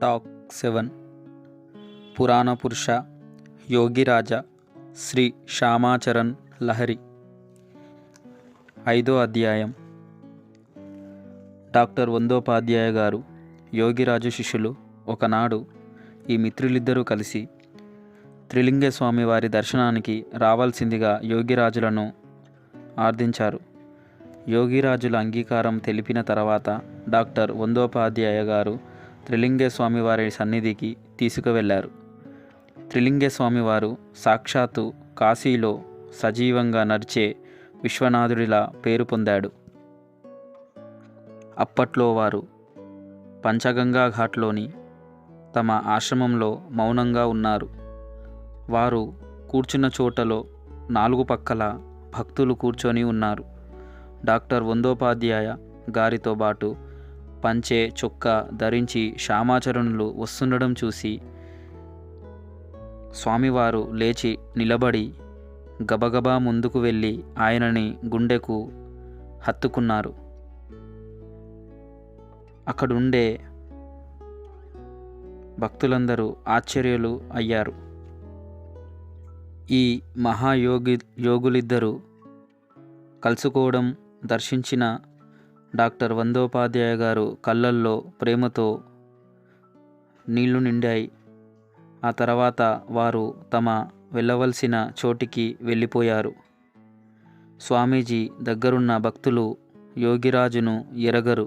Talk 7 పురాణ పురుష యోగిరాజ శ్రీ శ్యామాచరణ్ లహరి. 5వ అధ్యాయం. డాక్టర్ వందోపాధ్యాయ గారు, యోగిరాజు శిష్యులు ఒకనాడు ఈ మిత్రులిద్దరూ కలిసి త్రిలింగస్వామి వారి దర్శనానికి రావాల్సిందిగా యోగిరాజులను ఆర్థించారు. యోగిరాజుల అంగీకారం తెలిపిన తర్వాత డాక్టర్ వందోపాధ్యాయ గారు త్రిలింగస్వామి వారి సన్నిధికి తీసుకువెళ్లారు. త్రిలింగస్వామి వారు సాక్షాత్తు కాశీలో సజీవంగా నడిచే విశ్వనాథుడిలా పేరు పొందాడు. అప్పట్లో వారు పంచగంగా ఘాట్లోని తమ ఆశ్రమంలో మౌనంగా ఉన్నారు. వారు కూర్చున్న చోటలో 4 పక్కల భక్తులు కూర్చొని ఉన్నారు. డాక్టర్ వందోపాధ్యాయ గారితో పాటు పంచె చొక్కా ధరించి శ్యామాచరణులు వస్తుండడం చూసి స్వామివారు లేచి నిలబడి గబగబా ముందుకు వెళ్ళి ఆయనని గుండెకు హత్తుకున్నారు. అక్కడుండే భక్తులందరూ ఆశ్చర్యులు అయ్యారు. ఈ యోగులిద్దరూ కలుసుకోవడం దర్శించిన డాక్టర్ వందోపాధ్యాయ గారు కళ్ళల్లో ప్రేమతో నీళ్లు నిండాయి. ఆ తర్వాత వారు తమ వెళ్ళవలసిన చోటికి వెళ్ళిపోయారు. స్వామీజీ దగ్గరున్న భక్తులు యోగిరాజును ఎరగరు.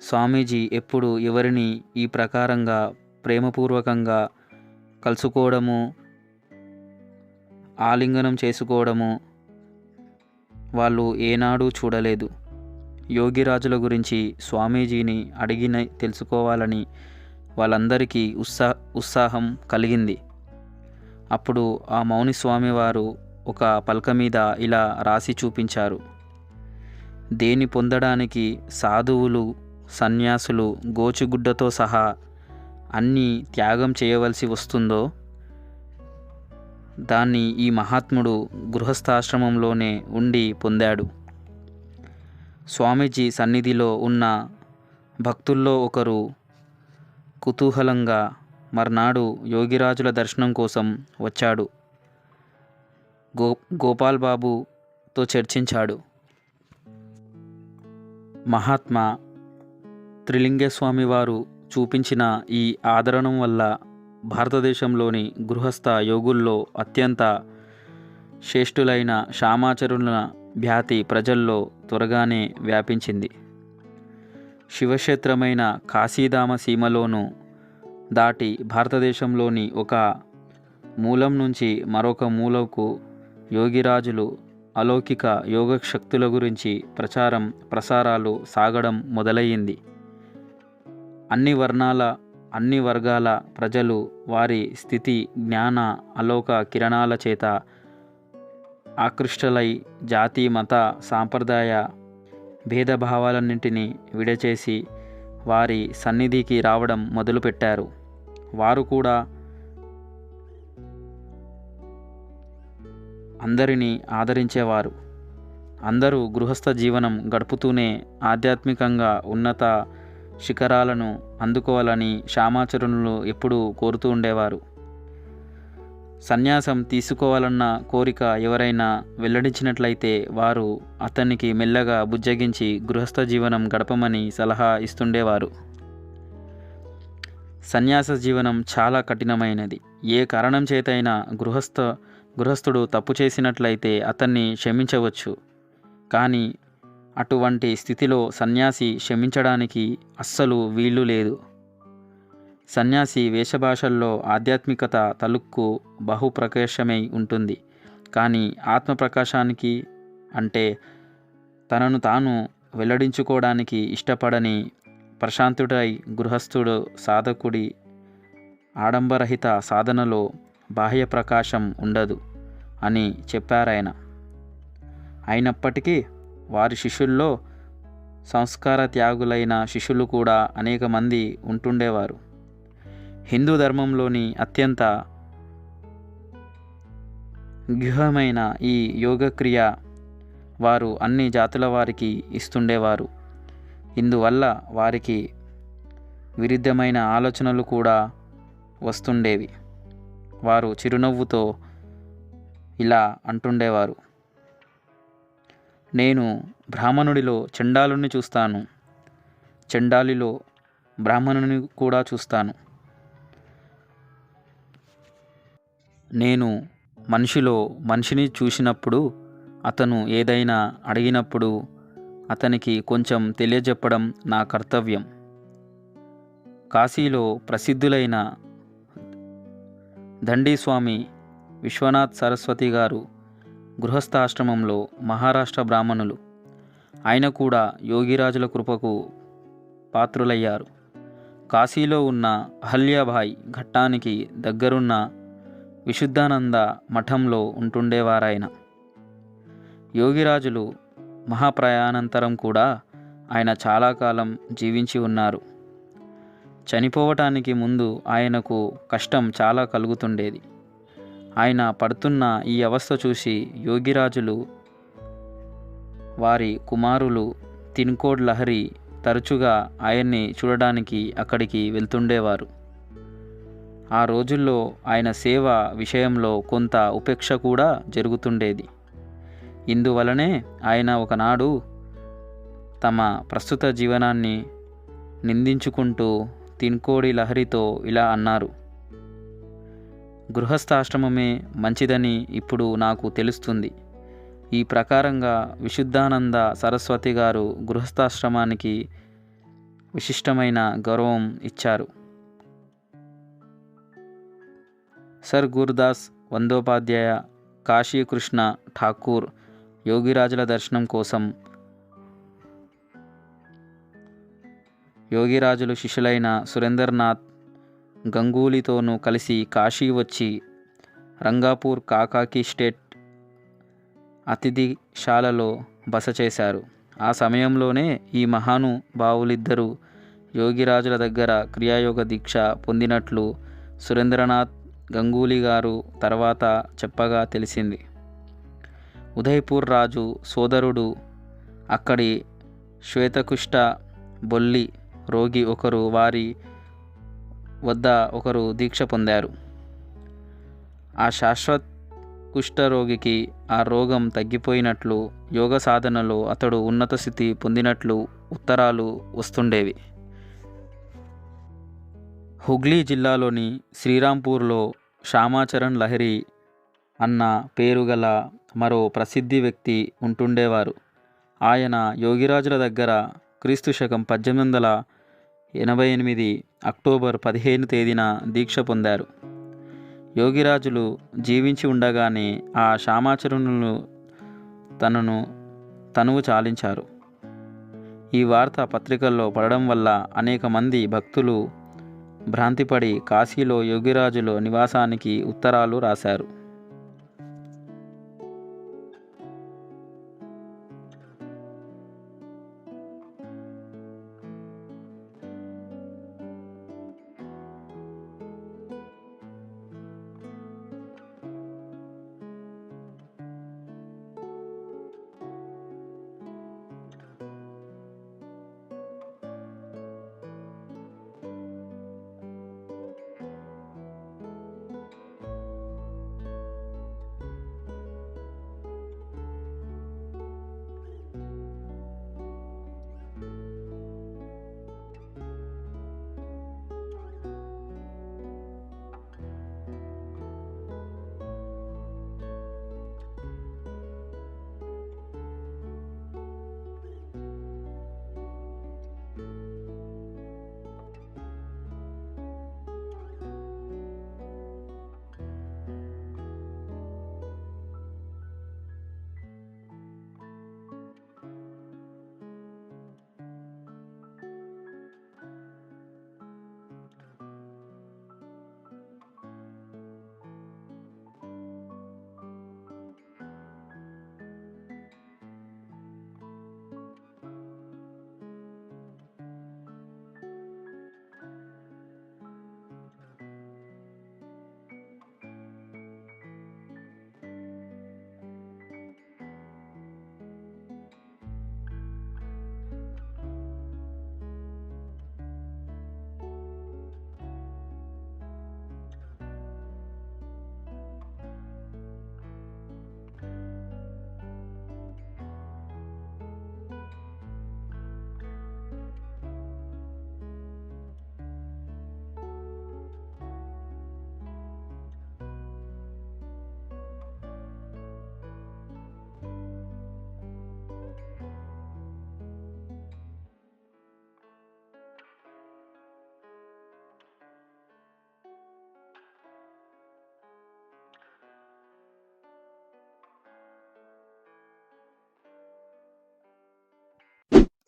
స్వామీజీ ఎప్పుడు ఎవరిని ఈ ప్రకారంగా ప్రేమపూర్వకంగా కలుసుకోవడము, ఆలింగనం చేసుకోవడము వాళ్ళు ఏనాడూ చూడలేదు. యోగిరాజుల గురించి స్వామీజీని అడిగిన తెలుసుకోవాలని వాళ్ళందరికీ ఉత్సాహం కలిగింది. అప్పుడు ఆ మౌని స్వామివారు ఒక పలక మీద ఇలా రాసి చూపించారు: దేని పొందడానికి సాధువులు, సన్యాసులు గోచుగుడ్డతో సహా అన్నీ త్యాగం చేయవలసి వస్తుందో దాన్ని ఈ మహాత్ముడు గృహస్థాశ్రమంలోనే ఉండి పొందాడు. స్వామీజీ సన్నిధిలో ఉన్న భక్తుల్లో ఒకరు కుతూహలంగా మర్నాడు యోగిరాజుల దర్శనం కోసం వచ్చాడు. గోపాల్ బాబుతో చర్చించాడు. మహాత్మా త్రిలింగస్వామి వారు చూపించిన ఈ ఆదరణం వల్ల భారతదేశంలోని గృహస్థ యోగుల్లో అత్యంత శ్రేష్ఠులైన శ్యామాచరుల ఖ్యాతి ప్రజల్లో త్వరగానే వ్యాపించింది. శివక్షేత్రమైన కాశీధామ సీమలోను దాటి భారతదేశంలోని ఒక మూలం నుంచి మరొక మూలకు యోగిరాజులు అలౌకిక యోగశక్తుల గురించి ప్రసారాలు సాగడం మొదలయ్యింది. అన్ని వర్గాల ప్రజలు వారి స్థితి, జ్ఞాన, అలౌక కిరణాల చేత ఆకృష్టలై జాతి, మత, సాంప్రదాయ భేదభావాలన్నింటినీ విడచేసి వారి సన్నిధికి రావడం మొదలుపెట్టారు. వారు కూడా అందరినీ ఆదరించేవారు. అందరూ గృహస్థ జీవనం గడుపుతూనే ఆధ్యాత్మికంగా ఉన్నత శిఖరాలను అందుకోవాలని శ్యామాచరణులు ఎప్పుడూ కోరుతూ ఉండేవారు. సన్యాసం తీసుకోవాలన్న కోరిక ఎవరైనా వెల్లడించినట్లయితే వారు అతనికి మెల్లగా బుజ్జగించి గృహస్థ జీవనం గడపమని సలహా ఇస్తుండేవారు. సన్యాస జీవనం చాలా కఠినమైనది. ఏ కారణం చేతైనా గృహస్థుడు తప్పు చేసినట్లయితే అతన్ని క్షమించవచ్చు, కానీ అటువంటి స్థితిలో సన్యాసి క్షమించడానికి అస్సలు వీలు లేదు. సన్యాసి వేషభాషల్లో ఆధ్యాత్మికత తలుక్కు బహుప్రకాశమై ఉంటుంది, కానీ ఆత్మప్రకాశానికి అంటే తనను తాను వెల్లడించుకోవడానికి ఇష్టపడని ప్రశాంతుడై గృహస్థుడు సాధకుడి ఆడంబరహిత సాధనలో బాహ్య ప్రకాశం ఉండదు అని చెప్పారాయన. అయినప్పటికీ వారి శిష్యుల్లో సంస్కార త్యాగులైన శిష్యులు కూడా అనేక మంది ఉంటుండేవారు. హిందూ ధర్మంలోని అత్యంత గూఢమైన ఈ యోగక్రియ వారు అన్ని జాతుల వారికి ఇస్తుండేవారు. ఇందువల్ల వారికి విరుద్ధమైన ఆలోచనలు కూడా వస్తుండేవి. వారు చిరునవ్వుతో ఇలా అంటుండేవారు: నేను బ్రాహ్మణుడిలో చండాలుణ్ణి చూస్తాను, చండాలిలో బ్రాహ్మణుని కూడా చూస్తాను. నేను మనిషిలో మనిషిని చూసినప్పుడు, అతను ఏదైనా అడిగినప్పుడు అతనికి కొంచెం తెలియజెప్పడం నా కర్తవ్యం. కాశీలో ప్రసిద్ధులైన దండీస్వామి విశ్వనాథ్ సరస్వతి గారు గృహస్థాశ్రమంలో మహారాష్ట్ర బ్రాహ్మణులు. ఆయన కూడా యోగిరాజుల కృపకు పాత్రులయ్యారు. కాశీలో ఉన్న అహల్యాబాయి ఘట్టానికి దగ్గరున్న విశుద్ధానంద మఠంలో ఉంటుండేవారాయన. యోగిరాజులు మహాప్రయాణానంతరం కూడా ఆయన చాలా కాలం జీవించి ఉన్నారు. చనిపోవటానికి ముందు ఆయనకు కష్టం చాలా కలుగుతుండేది. ఆయన పడుతున్న ఈ అవస్థ చూసి యోగిరాజులు, వారి కుమారులు తిన్కోడ్ లహరి తరచుగా ఆయన్ని చూడడానికి అక్కడికి వెళ్తుండేవారు. ఆ రోజుల్లో ఆయన సేవ విషయంలో కొంత ఉపేక్ష కూడా జరుగుతుండేది. ఇందువలనే ఆయన ఒకనాడు తమ ప్రస్తుత జీవనాన్ని నిందించుకుంటూ తిన్కోడి లహరితో ఇలా అన్నారు: గృహస్థాశ్రమమే మంచిదని ఇప్పుడు నాకు తెలుస్తుంది. ఈ ప్రకారంగా విశుద్ధానంద సరస్వతి గారు గృహస్థాశ్రమానికి విశిష్టమైన గౌరవం ఇచ్చారు. సర్ గురుదాస్ వందోపాధ్యాయ, కాశీకృష్ణ ఠాకూర్ యోగిరాజుల దర్శనం కోసం యోగిరాజులు శిష్యులైన సురేంద్రనాథ్ గంగూలీతోనూ కలిసి కాశీ వచ్చి రంగాపూర్ కాకాకి స్టేట్ అతిథిశాలలో బస చేశారు. ఆ సమయంలోనే ఈ మహానుభావులిద్దరూ యోగిరాజుల దగ్గర క్రియాయోగ దీక్ష పొందినట్లు సురేంద్రనాథ్ గంగూలీ గారు తర్వాత చెప్పగా తెలిసింది. ఉదయ్పూర్ రాజు సోదరుడు, అక్కడి శ్వేతకుష్ఠ బొల్లి రోగి ఒకరు వారి వద్ద ఒకరు దీక్ష పొందారు. ఆ శాశ్వత కుష్ఠరోగికి ఆ రోగం తగ్గిపోయినట్లు, యోగ సాధనలో అతడు ఉన్నత స్థితి పొందినట్లు ఉత్తరాలు వస్తుండేవి. హుగ్లీ జిల్లాలోని శ్రీరాంపూర్లో శ్యామాచరణ్ లహరి అన్న పేరుగల మరో ప్రసిద్ధి వ్యక్తి ఉంటుండేవారు. ఆయన యోగిరాజుల దగ్గర క్రీస్తుశకం 1888 అక్టోబర్ 15 తేదీన దీక్ష పొందారు. యోగిరాజులు జీవించి ఉండగానే ఆ శ్యామాచరణులు తనువు చాలించారు. ఈ వార్త పత్రికల్లో పడడం వల్ల అనేక మంది భక్తులు భ్రాంతిపడి కాశీలో యోగిరాజుల నివాసానికి ఉత్తరాలు రాశారు.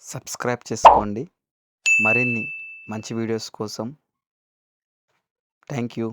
సబ్స్క్రైబ్ చేసుకోండి మరిన్ని మంచి వీడియోస్ కోసం. Thank you.